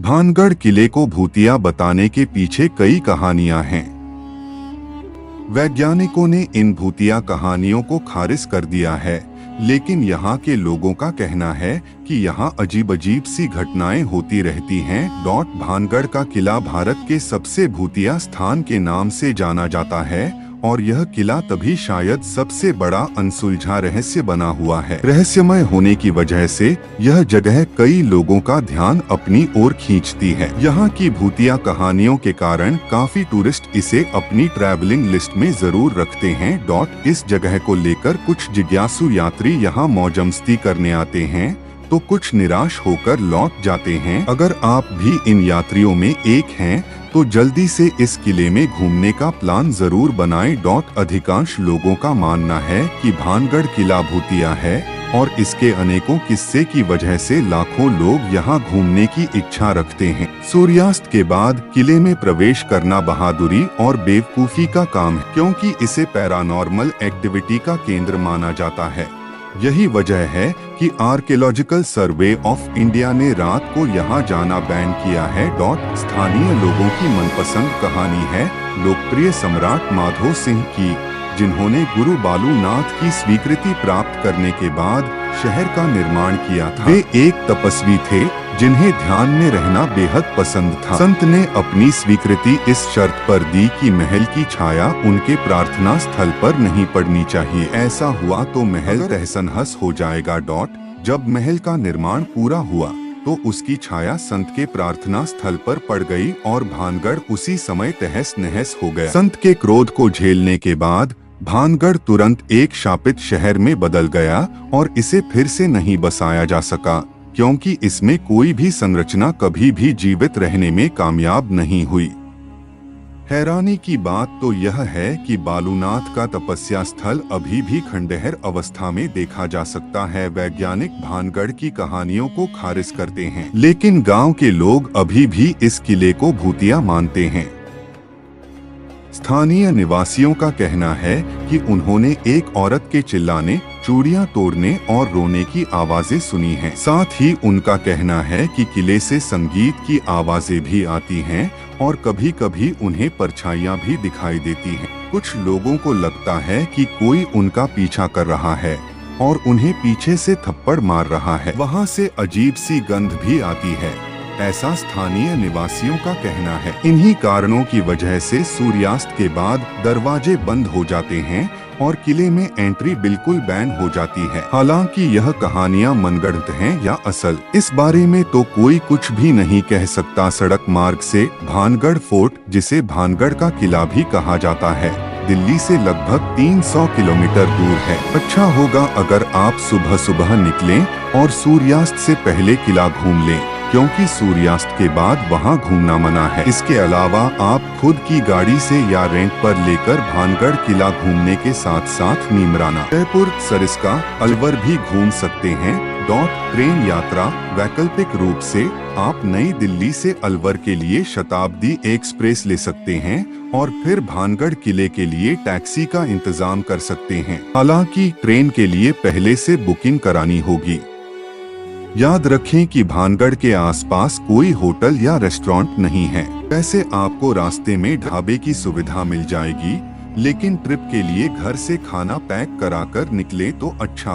भानगढ़ किले को भूतिया बताने के पीछे कई कहानियां हैं। वैज्ञानिकों ने इन भूतिया कहानियों को खारिज कर दिया है, लेकिन यहाँ के लोगों का कहना है कि यहाँ अजीब अजीब सी घटनाएं होती रहती हैं। भानगढ़ का किला भारत के सबसे भूतिया स्थान के नाम से जाना जाता है और यह किला तभी शायद सबसे बड़ा अनसुलझा रहस्य बना हुआ है। रहस्यमय होने की वजह से यह जगह कई लोगों का ध्यान अपनी ओर खींचती है। यहाँ की भूतिया कहानियों के कारण काफी टूरिस्ट इसे अपनी ट्रैवलिंग लिस्ट में जरूर रखते हैं। इस जगह को लेकर कुछ जिज्ञासु यात्री यहाँ मौजमस्ती करने आते हैं तो कुछ निराश होकर लौट जाते हैं। अगर आप भी इन यात्रियों में एक हैं तो जल्दी से इस किले में घूमने का प्लान जरूर बनाएं। अधिकांश लोगों का मानना है कि भानगढ़ किला भूतिया है और इसके अनेकों किस्से की वजह से लाखों लोग यहाँ घूमने की इच्छा रखते हैं। सूर्यास्त के बाद किले में प्रवेश करना बहादुरी और बेवकूफी का काम है, क्योंकि इसे पैरानॉर्मल एक्टिविटी का केंद्र माना जाता है। यही वजह है कि आर्कियोलॉजिकल सर्वे ऑफ इंडिया ने रात को यहाँ जाना बैन किया है। स्थानीय लोगों की मनपसंद कहानी है लोकप्रिय सम्राट माधो सिंह की, जिन्होंने गुरु बालूनाथ की स्वीकृति प्राप्त करने के बाद शहर का निर्माण किया था। वे एक तपस्वी थे जिन्हें ध्यान में रहना बेहद पसंद था। संत ने अपनी स्वीकृति इस शर्त पर दी कि महल की छाया उनके प्रार्थना स्थल पर नहीं पड़नी चाहिए। ऐसा हुआ तो महल तहस-नहस हो जाएगा। जब महल का निर्माण पूरा हुआ तो उसकी छाया संत के प्रार्थना स्थल पर पड़ गई और भानगढ़ उसी समय तहस-नहस हो गया। संत के क्रोध को झेलने के बाद भानगढ़ तुरंत एक शापित शहर में बदल गया और इसे फिर से नहीं बसाया जा सका, क्योंकि इसमें कोई भी संरचना कभी भी जीवित रहने में कामयाब नहीं हुई। हैरानी की बात तो यह है कि बालूनाथ का तपस्या स्थल अभी भी खंडहर अवस्था में देखा जा सकता है। वैज्ञानिक भानगढ़ की कहानियों को खारिज करते हैं, लेकिन गांव के लोग अभी भी इस किले को भूतिया मानते हैं। स्थानीय निवासियों का कहना है कि उन्होंने एक औरत के चिल्लाने, चूड़ियां तोड़ने और रोने की आवाजें सुनी हैं। साथ ही उनका कहना है कि किले से संगीत की आवाजें भी आती हैं और कभी कभी उन्हें परछाइयां भी दिखाई देती हैं। कुछ लोगों को लगता है कि कोई उनका पीछा कर रहा है और उन्हें पीछे से थप्पड़ मार रहा है। वहां से अजीब सी गंध भी आती है, ऐसा स्थानीय निवासियों का कहना है। इन्हीं कारणों की वजह से सूर्यास्त के बाद दरवाजे बंद हो जाते हैं और किले में एंट्री बिल्कुल बैन हो जाती है। हालांकि यह कहानियां मनगढ़ंत हैं या असल, इस बारे में तो कोई कुछ भी नहीं कह सकता। सड़क मार्ग से भानगढ़ फोर्ट, जिसे भानगढ़ का किला भी कहा जाता है, दिल्ली से लगभग 300 किलोमीटर दूर है। अच्छा होगा अगर आप सुबह सुबह निकलें और सूर्यास्त से पहले किला घूम लें, क्योंकि सूर्यास्त के बाद वहां घूमना मना है। इसके अलावा आप खुद की गाड़ी से या रेंट पर लेकर भानगढ़ किला घूमने के साथ साथ नीमराना, जयपुर, सरिस्का, अलवर भी घूम सकते हैं। ट्रेन यात्रा वैकल्पिक रूप से आप नई दिल्ली से अलवर के लिए शताब्दी एक्सप्रेस ले सकते हैं और फिर भानगढ़ किले के लिए टैक्सी का इंतजाम कर सकते हैं। हालांकि ट्रेन के लिए पहले से बुकिंग करानी होगी। याद रखें कि भानगढ़ के आसपास कोई होटल या रेस्टोरेंट नहीं है। वैसे आपको रास्ते में ढाबे की सुविधा मिल जाएगी, लेकिन ट्रिप के लिए घर से खाना पैक कराकर निकले तो अच्छा।